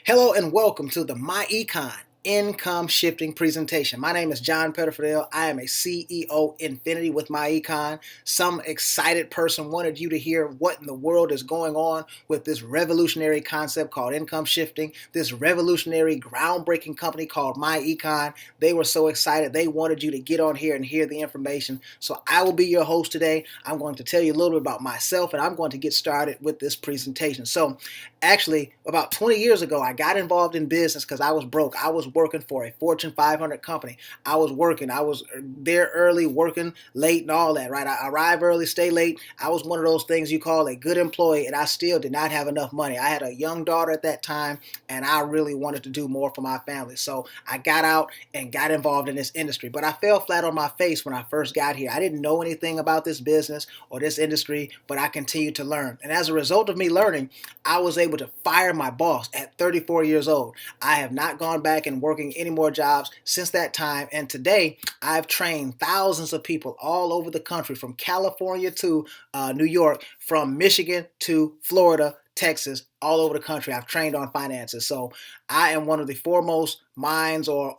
Hello and welcome to the myEcon income shifting presentation. My name is John Petterfidel. I am a CEO Infinity with myEcon. Some excited person wanted you to hear what in the world is going on with this revolutionary concept called income shifting, this revolutionary groundbreaking company called myEcon. They were so excited. They wanted you to get on here and hear the information. So I will be your host today. I'm going to tell you a little bit about myself and I'm going to get started with this presentation. So actually, about 20 years ago, I got involved in business because I was broke. I was working for a Fortune 500 company. I was there early, working late and all that, right? I arrive early, stay late. I was one of those things you call a good employee, and I still did not have enough money. I had a young daughter at that time, and I really wanted to do more for my family. So I got out and got involved in this industry, but I fell flat on my face when I first got here. I didn't know anything about this business or this industry, but I continued to learn. And as a result of me learning, I was able to fire my boss at 34 years old. I have not gone back and working any more jobs since that time. And today I've trained thousands of people all over the country, from California to New York, from Michigan to Florida, Texas, all over the country. I've trained on finances. So I am one of the foremost minds or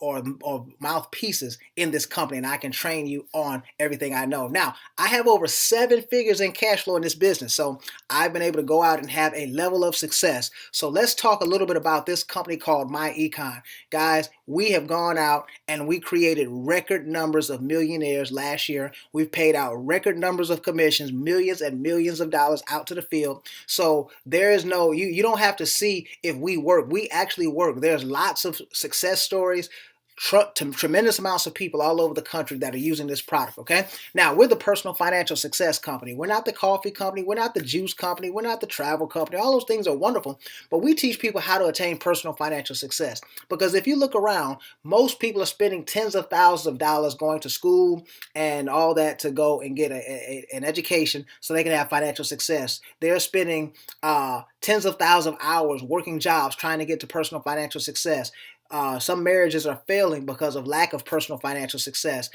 mouthpieces in this company, and I can train you on everything I know. Now, I have over 7 figures in cash flow in this business. So I've been able to go out and have a level of success. So let's talk a little bit about this company called myEcon. Guys, we have gone out and we created record numbers of millionaires last year. We've paid out record numbers of commissions, millions and millions of dollars out to the field. So there is no, you don't have to see if we work. We actually work. There's lots of success stories, tremendous amounts of people all over the country that are using this product, okay? Now, we're the personal financial success company. We're not the coffee company. We're not the juice company. We're not the travel company. All those things are wonderful, but we teach people how to attain personal financial success. Because if you look around, most people are spending tens of thousands of dollars going to school and all that to go and get an education so they can have financial success. They're spending tens of thousands of hours working jobs trying to get to personal financial success. Some marriages are failing because of lack of personal financial success.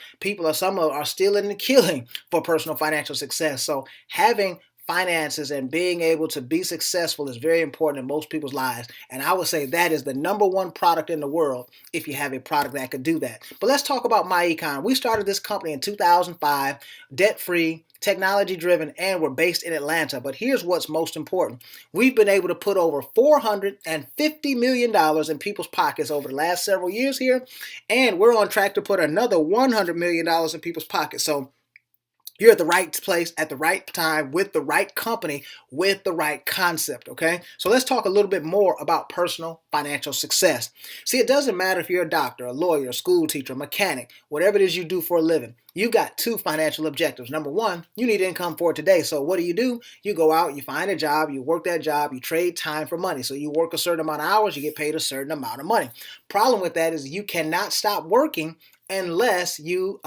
Some are stealing and killing for personal financial success. So having finances and being able to be successful is very important in most people's lives. And I would say that is the number one product in the world if you have a product that could do that. But let's talk about myEcon. We started this company in 2005, debt-free, technology-driven, and we're based in Atlanta. But here's what's most important. We've been able to put over $450 million in people's pockets over the last several years here, and we're on track to put another $100 million in people's pockets. So you're at the right place at the right time with the right company with the right concept, okay? So let's talk a little bit more about personal financial success. See, it doesn't matter if you're a doctor, a lawyer, a school teacher, a mechanic, whatever it is you do for a living. You've got 2 financial objectives. Number one, you need income for today. So what do? You go out, you find a job, you work that job, you trade time for money. So you work a certain amount of hours, you get paid a certain amount of money. Problem with that is you cannot stop working unless you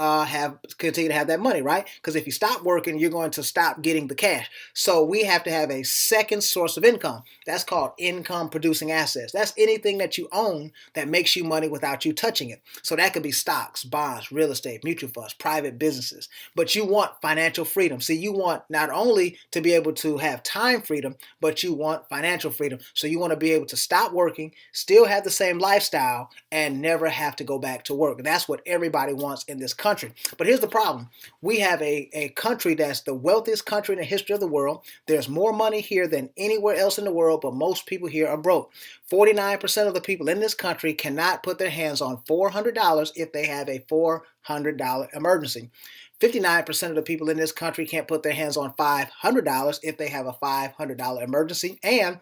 continue to have that money, right? Because if you stop working, you're going to stop getting the cash. So we have to have a second source of income. That's called income producing assets. That's anything that you own that makes you money without you touching it. So that could be stocks, bonds, real estate, mutual funds, private businesses. But you want financial freedom. See, you want not only to be able to have time freedom, but you want financial freedom. So you want to be able to stop working, still have the same lifestyle, and never have to go back to work. That's what everybody wants in this country. But here's the problem. We have a country that's the wealthiest country in the history of the world. There's more money here than anywhere else in the world, but most people here are broke. 49% of the people in this country cannot put their hands on $400 if they have a $400 emergency. 59% of the people in this country can't put their hands on $500 if they have a $500 emergency. And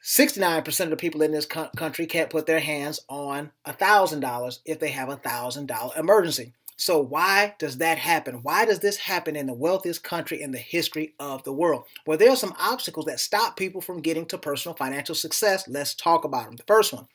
69% of the people in this country can't put their hands on $1,000 if they have a $1,000 emergency. So why does that happen? Why does this happen in the wealthiest country in the history of the world? Well, there are some obstacles that stop people from getting to personal financial success. Let's talk about them. The first one,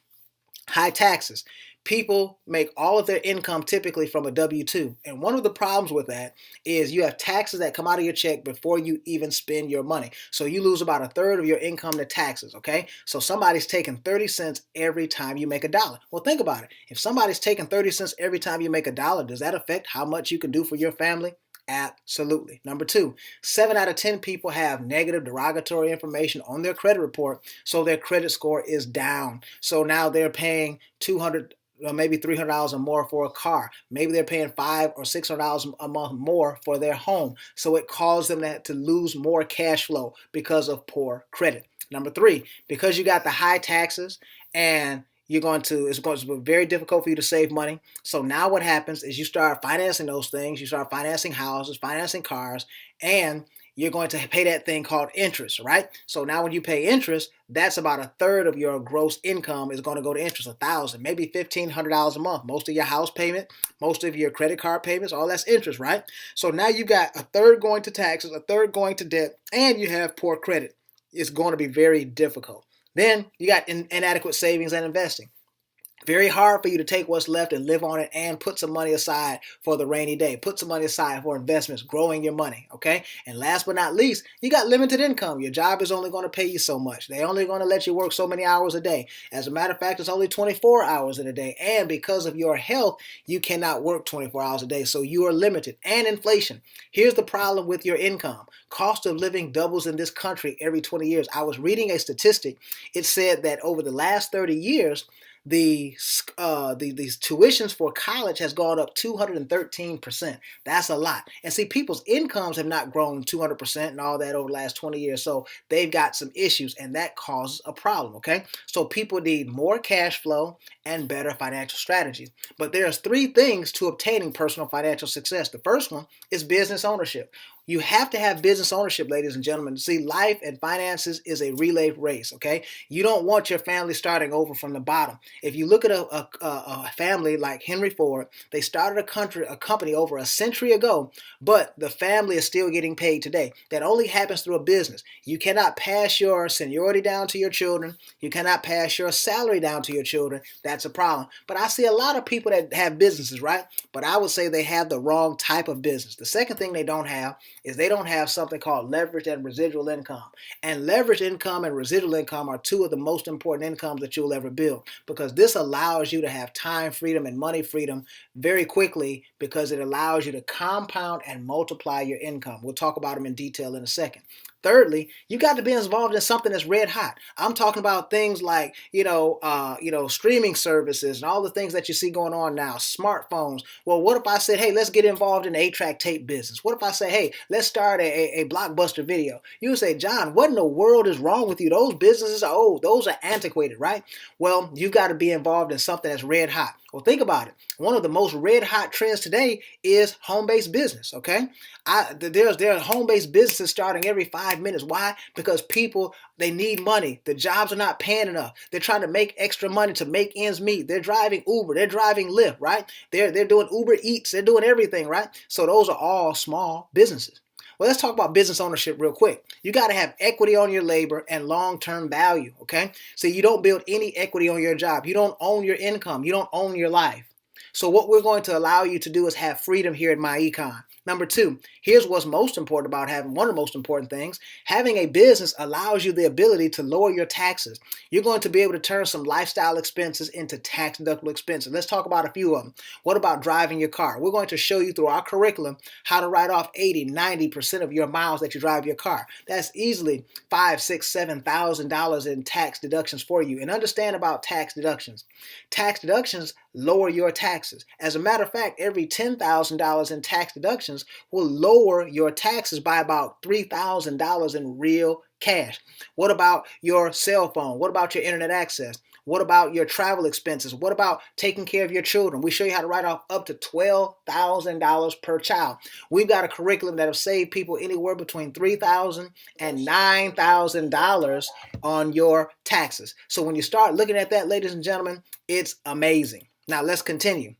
high taxes. People make all of their income typically from a W-2. And one of the problems with that is you have taxes that come out of your check before you even spend your money. So you lose about 1/3 of your income to taxes, okay? So somebody's taking 30 cents every time you make $1. Well, think about it. If somebody's taking 30 cents every time you make $1, does that affect how much you can do for your family? Absolutely. Number two, 7 out of 10 people have negative derogatory information on their credit report, so their credit score is down. So now they're paying 200 maybe $300 or more for a car. Maybe they're paying $500 or $600 a month more for their home. So it caused them to lose more cash flow because of poor credit. Number three, because you got the high taxes and it's going to be very difficult for you to save money. So now what happens is you start financing those things. You start financing houses, financing cars, and you're going to pay that thing called interest, right? So now when you pay interest, that's about a third of your gross income is going to go to interest, $1,000, maybe $1,500 a month. Most of your house payment, most of your credit card payments, all that's interest, right? So now you got a third going to taxes, a third going to debt, and you have poor credit. It's going to be very difficult. Then you got inadequate savings and investing. Very hard for you to take what's left and live on it and put some money aside for the rainy day. Put some money aside for investments, growing your money, okay? And last but not least, you got limited income. Your job is only going to pay you so much. They're only going to let you work so many hours a day. As a matter of fact, it's only 24 hours in a day. And because of your health, you cannot work 24 hours a day. So you are limited. And inflation. Here's the problem with your income. Cost of living doubles in this country every 20 years. I was reading a statistic. It said that over the last 30 years, these tuitions for college has gone up 213%. That's a lot. And see, people's incomes have not grown 200% and all that over the last 20 years. So they've got some issues, and that causes a problem, okay? So people need more cash flow and better financial strategies. But there's three things to obtaining personal financial success. The first one is business ownership. You have to have business ownership, ladies and gentlemen. See, life and finances is a relay race, okay? You don't want your family starting over from the bottom. If you look at a family like Henry Ford, they started a company over a century ago, but the family is still getting paid today. That only happens through a business. You cannot pass your seniority down to your children. You cannot pass your salary down to your children. That's a problem. But I see a lot of people that have businesses, right? But I would say they have the wrong type of business. The second thing they don't have is they don't have something called leverage and residual income. And leverage income and residual income are two of the most important incomes that you'll ever build, because this allows you to have time freedom and money freedom very quickly, because it allows you to compound and multiply your income. We'll talk about them in detail in a second. Thirdly, you got to be involved in something that's red hot. I'm talking about things like, streaming services and all the things that you see going on now, smartphones. Well, what if I said, hey, let's get involved in the 8-track tape business? What if I say, hey, let's start a Blockbuster video? You would say, John, what in the world is wrong with you? Those businesses are old. Those are antiquated, right? Well, you've got to be involved in something that's red hot. Well, think about it. One of the most red hot trends today is home-based business, okay? There are home-based businesses starting every 5 minutes. Why? Because people, they need money. The jobs are not paying enough. They're trying to make extra money to make ends meet. They're driving Uber. They're driving Lyft, right? They're doing Uber Eats. They're doing everything, right? So those are all small businesses. Well, let's talk about business ownership real quick. You got to have equity on your labor and long-term value, okay? So you don't build any equity on your job. You don't own your income. You don't own your life. So what we're going to allow you to do is have freedom here at myEcon. Number two, here's what's most important about having one of the most important things. Having a business allows you the ability to lower your taxes. You're going to be able to turn some lifestyle expenses into tax deductible expenses. Let's talk about a few of them. What about driving your car? We're going to show you through our curriculum how to write off 80, 90% of your miles that you drive your car. That's easily $5,000, $6,000, $7,000 in tax deductions for you. And understand about tax deductions. Tax deductions lower your taxes. As a matter of fact, every $10,000 in tax deductions will lower your taxes by about $3,000 in real cash. What about your cell phone? What about your internet access? What about your travel expenses? What about taking care of your children? We show you how to write off up to $12,000 per child. We've got a curriculum that will save people anywhere between $3,000 and $9,000 on your taxes. So when you start looking at that, ladies and gentlemen, it's amazing. Now let's continue.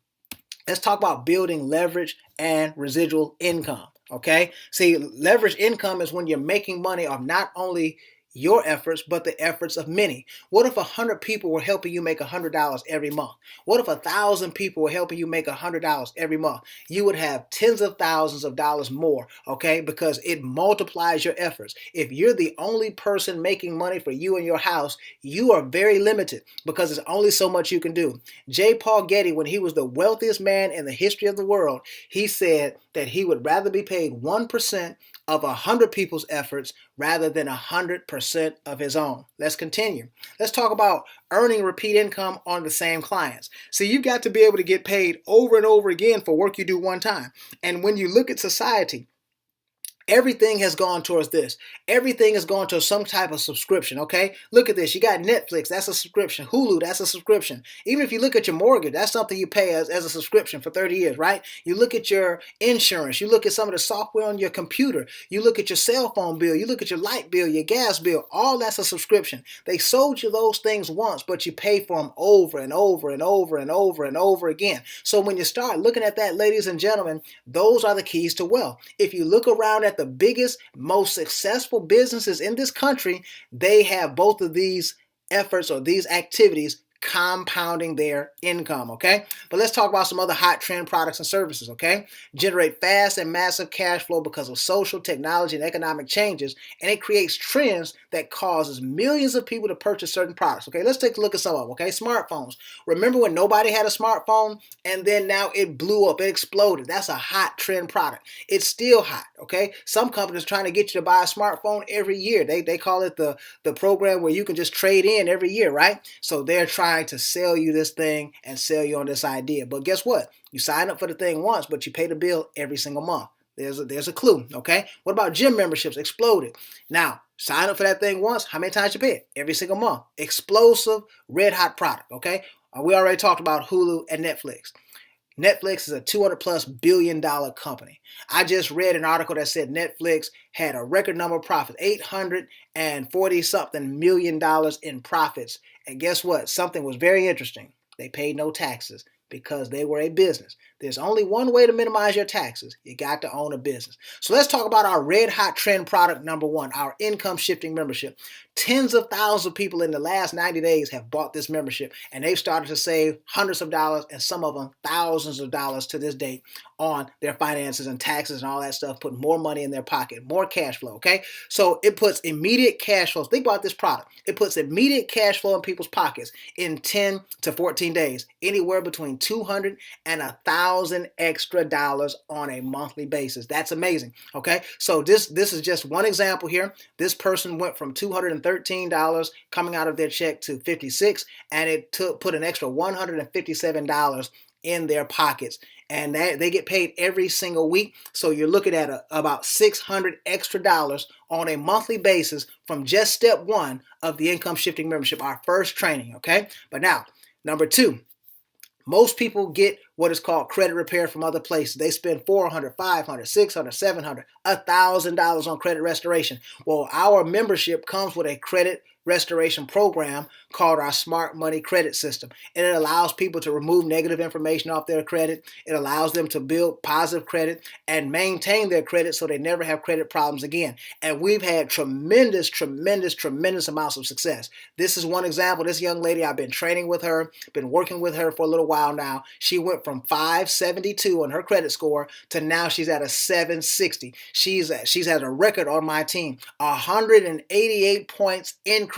Let's talk about building leverage and residual income, okay? See, leverage income is when you're making money off not only your efforts, but the efforts of many? What if 100 people were helping you make $100 every month? What if 1,000 people were helping you make $100 every month? You would have tens of thousands of dollars more, okay? Because it multiplies your efforts. If you're the only person making money for you and your house, you are very limited because there's only so much you can do. J. Paul Getty, when he was the wealthiest man in the history of the world, he said that he would rather be paid 1% of 100 people's efforts rather than 100% of his own. Let's continue. Let's talk about earning repeat income on the same clients. So you've got to be able to get paid over and over again for work you do one time. And when you look at society, everything has gone towards this. Everything has gone to some type of subscription, okay? Look at this. You got Netflix, that's a subscription. Hulu, that's a subscription. Even if you look at your mortgage, that's something you pay as a subscription for 30 years, right? You look at your insurance. You look at some of the software on your computer. You look at your cell phone bill. You look at your light bill, your gas bill. All that's a subscription. They sold you those things once, but you pay for them over and over and over and over and over again. So when you start looking at that, ladies and gentlemen, those are the keys to wealth. If you look around at the biggest, most successful businesses in this country, they have both of these efforts or these activities compounding their income, okay? But let's talk about some other hot trend products and services, okay? Generate fast and massive cash flow because of social, technology, and economic changes, and it creates trends that causes millions of people to purchase certain products, okay? Let's take a look at some of them, okay? Smartphones. Remember when nobody had a smartphone, and then now it blew up, it exploded. That's a hot trend product. It's still hot, okay? Some companies are trying to get you to buy a smartphone every year. They call it the program where you can just trade in every year, right? So they're trying to sell you this thing and sell you on this idea. But guess what? You sign up for the thing once, but you pay the bill every single month. There's a clue, okay? What about gym memberships? Exploded. Now, sign up for that thing once. How many times you pay it? Every single month. Explosive, red hot product, okay? We already talked about Hulu and Netflix. Netflix is a $200+ billion company. I just read an article that said Netflix had a record number of profits, $840 something million in profits. And guess what? Something was very interesting. They paid no taxes because they were a business. There's only one way to minimize your taxes. You got to own a business. So let's talk about our red hot trend product number one, our income shifting membership. Tens of thousands of people in the last 90 days have bought this membership, and they've started to save hundreds of dollars and some of them thousands of dollars to this date on their finances and taxes and all that stuff, putting more money in their pocket, more cash flow, okay? So it puts immediate cash flows. Think about this product. It puts immediate cash flow in people's pockets in 10 to 14 days, anywhere between $200 and $1,000 extra dollars on a monthly basis. That's amazing, okay? So this is just one example here. This person went from $213 coming out of their check to $56, and it put an extra $157 in their pockets, and they get paid every single week. So you're looking at about $600 extra dollars on a monthly basis from just step one of the income shifting membership, our first training, okay? But now, number two, most people get what is called credit repair from other places. They spend $400, $500, $600, $700, $1,000 on credit restoration. Well, our membership comes with a credit restoration program called our Smart Money Credit System. And it allows people to remove negative information off their credit. It allows them to build positive credit and maintain their credit so they never have credit problems again. And we've had tremendous amounts of success. This is one example. This young lady, I've been training with her, been working with her for a little while now. She went from 572 on her credit score to now she's at a 760. She's had a record on my team, 188 points increase,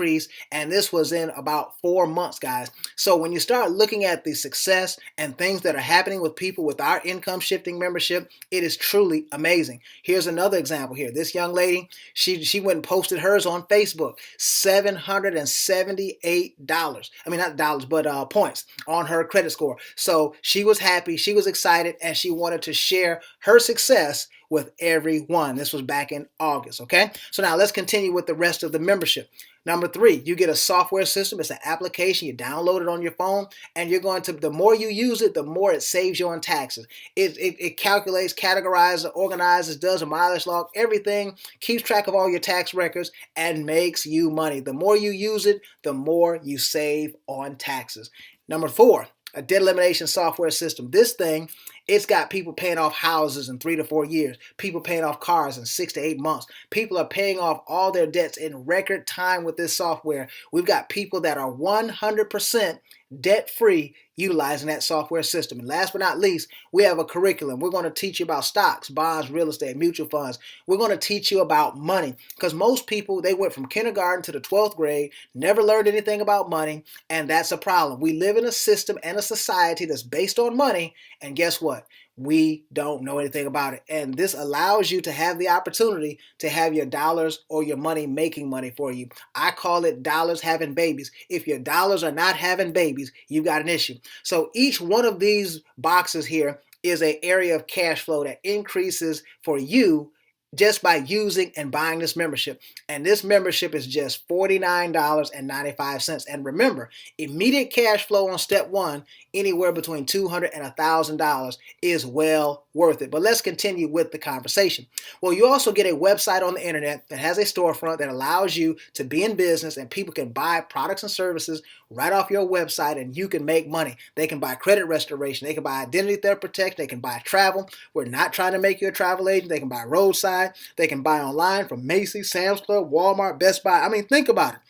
and this was in about 4 months, guys. So when you start looking at the success and things that are happening with people with our income shifting membership, it is truly amazing. Here's another example here. This young lady, she went and posted hers on Facebook, $778. I mean, not dollars, but points on her credit score. So she was happy, she was excited, and she wanted to share her success with everyone. This was back in August, okay? So now let's continue with the rest of the membership. Number three, you get a software system. It's an application. You download it on your phone, and you're going to, the more you use it, the more it saves you on taxes. It calculates, categorizes, organizes, does a mileage log, everything, keeps track of all your tax records, and makes you money. The more you use it, the more you save on taxes. Number four, a debt elimination software system. This thing It's got people paying off houses in 3 to 4 years, people paying off cars in 6 to 8 months. People are paying off all their debts in record time with this software. We've got people that are 100% debt free utilizing that software system. And last but not least, we have a curriculum. We're going to teach you about stocks, bonds, real estate, mutual funds. We're going to teach you about money, because most people, they went from kindergarten to the 12th grade, never learned anything about money, and that's a problem. We live in a system and a society that's based on money, and guess what? We don't know anything about it. And this allows you to have the opportunity to have your dollars or your money making money for you. I call it dollars having babies. If your dollars are not having babies, you've got an issue. So each one of these boxes here is an area of cash flow that increases for you just by using and buying this membership. And this membership is just $49.95. And remember, immediate cash flow on step one, anywhere between $200 and $1,000, is well worth it. But let's continue with the conversation. Well, you also get a website on the internet that has a storefront that allows you to be in business, and people can buy products and services right off your website, and you can make money. They can buy credit restoration. They can buy identity theft protection. They can buy travel. We're not trying to make you a travel agent. They can buy roadside. They can buy online from Macy's, Sam's Club, Walmart, Best Buy. I mean, think about it.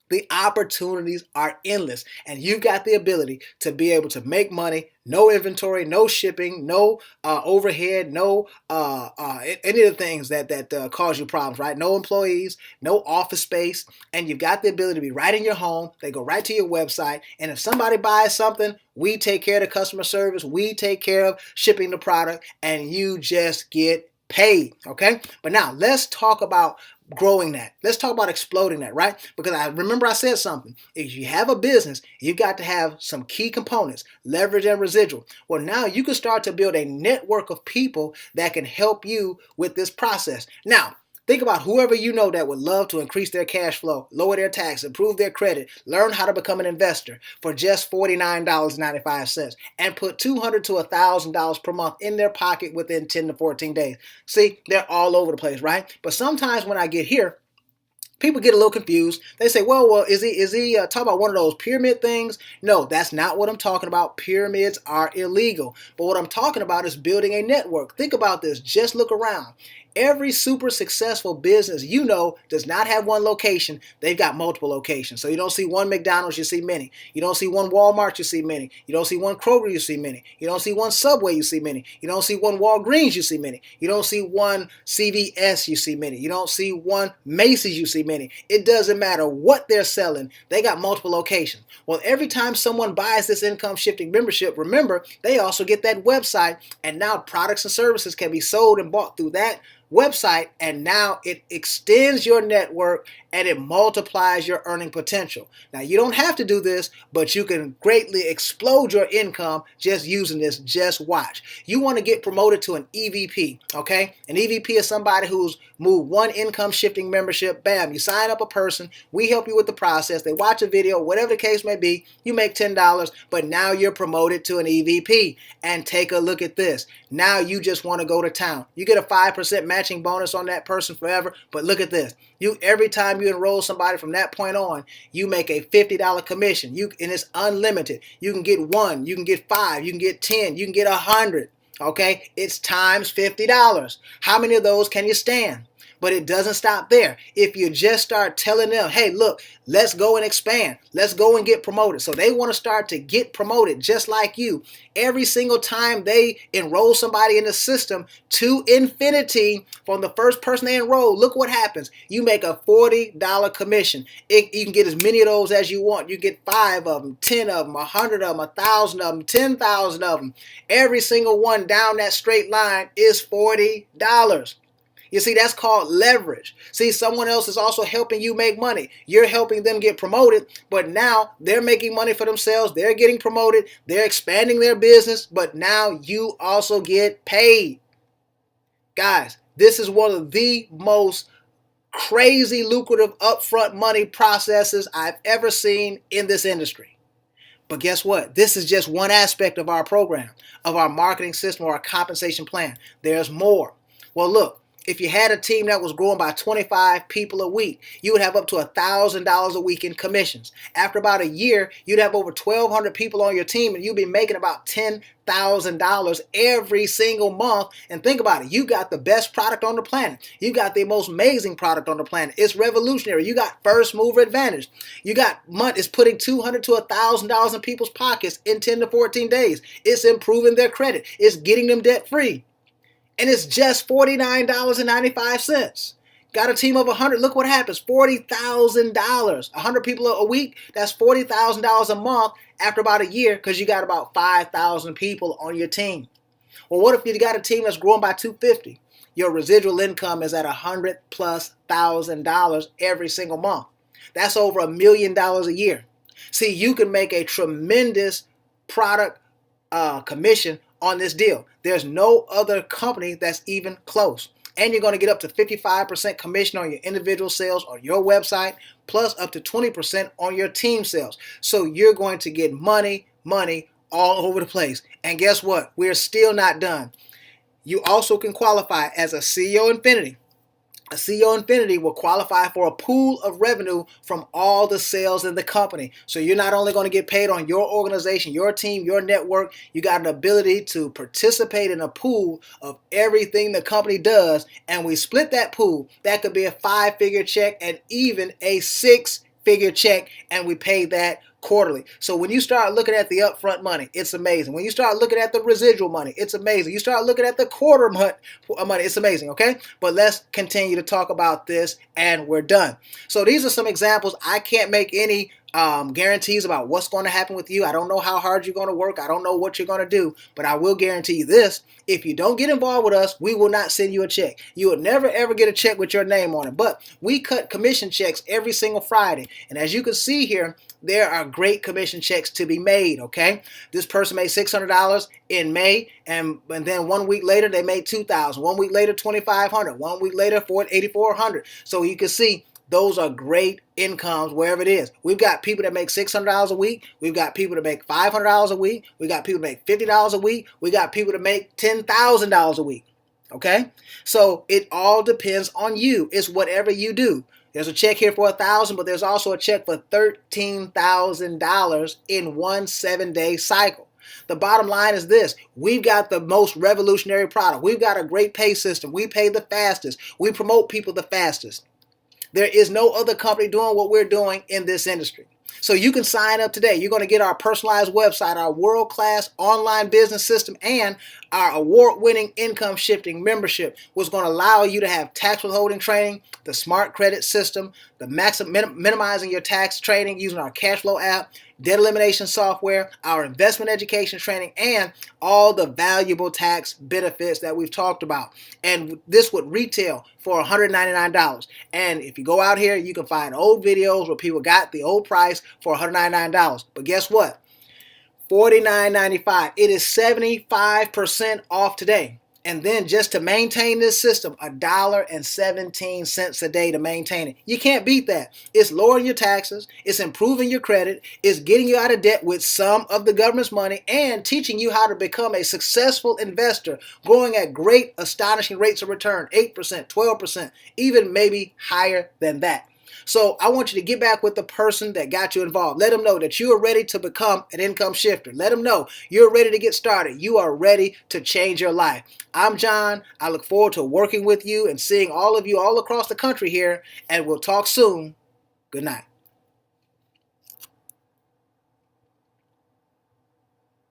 The opportunities are endless, and you've got the ability to be able to make money. No inventory, no shipping, no overhead, no any of the things that cause you problems, right? No employees, no office space, and you've got the ability to be right in your home. They go right to your website, and if somebody buys something, we take care of the customer service, we take care of shipping the product, and you just get paid, okay? But now let's talk about growing that. Let's talk about exploding that, right? Because I remember I said something. If you have a business, you've got to have some key components, leverage and residual. Well, now you can start to build a network of people that can help you with this process. Now, think about whoever you know that would love to increase their cash flow, lower their tax, improve their credit, learn how to become an investor for just $49.95, and put $200 to $1,000 per month in their pocket within 10 to 14 days. See, they're all over the place, right? But sometimes when I get here, people get a little confused. They say, well, is he talking about one of those pyramid things? No, that's not what I'm talking about. Pyramids are illegal. But what I'm talking about is building a network. Think about this. Just look around. Every super successful business you know does not have one location. They've got multiple locations. So you don't see one McDonald's, you see many. You don't see one Walmart, you see many. You don't see one Kroger, you see many. You don't see one Subway, you see many. You don't see one Walgreens, you see many. You don't see one CVS, you see many. You don't see one Macy's, you see many. It doesn't matter what they're selling. They got multiple locations. Well, every time someone buys this income shifting membership, remember, they also get that website, and now products and services can be sold and bought through that website, and now it extends your network and it multiplies your earning potential. Now, you don't have to do this, but you can greatly explode your income just using this. Just watch. You want to get promoted to an EVP, okay? An EVP is somebody who's moved one income shifting membership. Bam, you sign up a person. We help you with the process. They watch a video, whatever the case may be. You make $10, but now you're promoted to an EVP. And take a look at this. Now you just want to go to town. You get a 5% matching bonus on that person forever, but look at this. Every time you enroll somebody from that point on, you make a $50 commission. And it's unlimited. You can get 1, you can get 5, you can get 10, you can get 100. Okay, it's times $50. How many of those can you stand? But it doesn't stop there. If you just start telling them, hey, look, let's go and expand. Let's go and get promoted. So they want to start to get promoted just like you. Every single time they enroll somebody in the system to infinity from the first person they enroll, look what happens. You make a $40 commission. You can get as many of those as you want. You get 5 of them, 10 of them, 100 of them, 1,000 of them, 10,000 of them. Every single one down that straight line is $40. You see, that's called leverage. See, someone else is also helping you make money. You're helping them get promoted, but now they're making money for themselves. They're getting promoted. They're expanding their business, but now you also get paid. Guys, this is one of the most crazy lucrative upfront money processes I've ever seen in this industry. But guess what? This is just one aspect of our program, of our marketing system or our compensation plan. There's more. Well, look. If you had a team that was growing by 25 people a week, you would have up to $1,000 a week in commissions. After about a year, you'd have over 1,200 people on your team, and you'd be making about $10,000 every single month. And think about it. You got the best product on the planet. You got the most amazing product on the planet. It's revolutionary. You got first mover advantage. You got money. It's putting $200 to $1,000 in people's pockets in 10 to 14 days. It's improving their credit. It's getting them debt free. And it's just $49.95. Got a team of 100. Look what happens. $40,000. 100 people a week. That's $40,000 a month after about a year, because you got about 5,000 people on your team. Well, what if you got a team that's growing by 250? Your residual income is at $100,000+ every single month. That's over $1 million a year. See, you can make a tremendous product commission on this deal. There's no other company that's even close. And you're going to get up to 55% commission on your individual sales on your website, plus up to 20% on your team sales. So you're going to get money all over the place. And guess what? We're still not done. You also can qualify as a CEO Infinity. A CEO Infinity will qualify for a pool of revenue from all the sales in the company. So you're not only going to get paid on your organization, your team, your network, you got an ability to participate in a pool of everything the company does, and we split that pool. That could be a 5-figure check and even a 6-figure check, and we pay that quarterly. So when you start looking at the upfront money, it's amazing. When you start looking at the residual money, it's amazing. You start looking at the quarter money, it's amazing, okay? But let's continue to talk about this, and we're done. So these are some examples. I can't make any guarantees about what's going to happen with you. I don't know how hard you're going to work. I don't know what you're going to do, but I will guarantee you this. If you don't get involved with us, we will not send you a check. You will never ever get a check with your name on it. But we cut commission checks every single Friday. And as you can see here, there are great commission checks to be made, okay? This person made $600 in May, and then 1 week later, they made $2,000. 1 week later, $2,500. 1 week later, $8,400. So you can see those are great incomes wherever it is. We've got people that make $600 a week. We've got people that make $500 a week. We got people that make $50 a week. We got people that make $10,000 a week, okay? So it all depends on you. It's whatever you do. There's a check here for $1,000, but there's also a check for $13,000 in one 7-day cycle. The bottom line is this. We've got the most revolutionary product. We've got a great pay system. We pay the fastest. We promote people the fastest. There is no other company doing what we're doing in this industry. So you can sign up today. You're going to get our personalized website, our world-class online business system, and our award-winning income shifting membership, which is going to allow you to have tax withholding training, the smart credit system, the minimizing your tax training using our cash flow app, debt elimination software, our investment education training, and all the valuable tax benefits that we've talked about. And this would retail for $199. And if you go out here, you can find old videos where people got the old price for $199. But guess what? $49.95. It is 75% off today. And then just to maintain this system, $1.17 a day to maintain it. You can't beat that. It's lowering your taxes. It's improving your credit. It's getting you out of debt with some of the government's money and teaching you how to become a successful investor, growing at great, astonishing rates of return, 8%, 12%, even maybe higher than that. So I want you to get back with the person that got you involved. Let them know that you are ready to become an income shifter. Let them know you're ready to get started. You are ready to change your life. I'm John. I look forward to working with you and seeing all of you all across the country here, and we'll talk soon. Good night.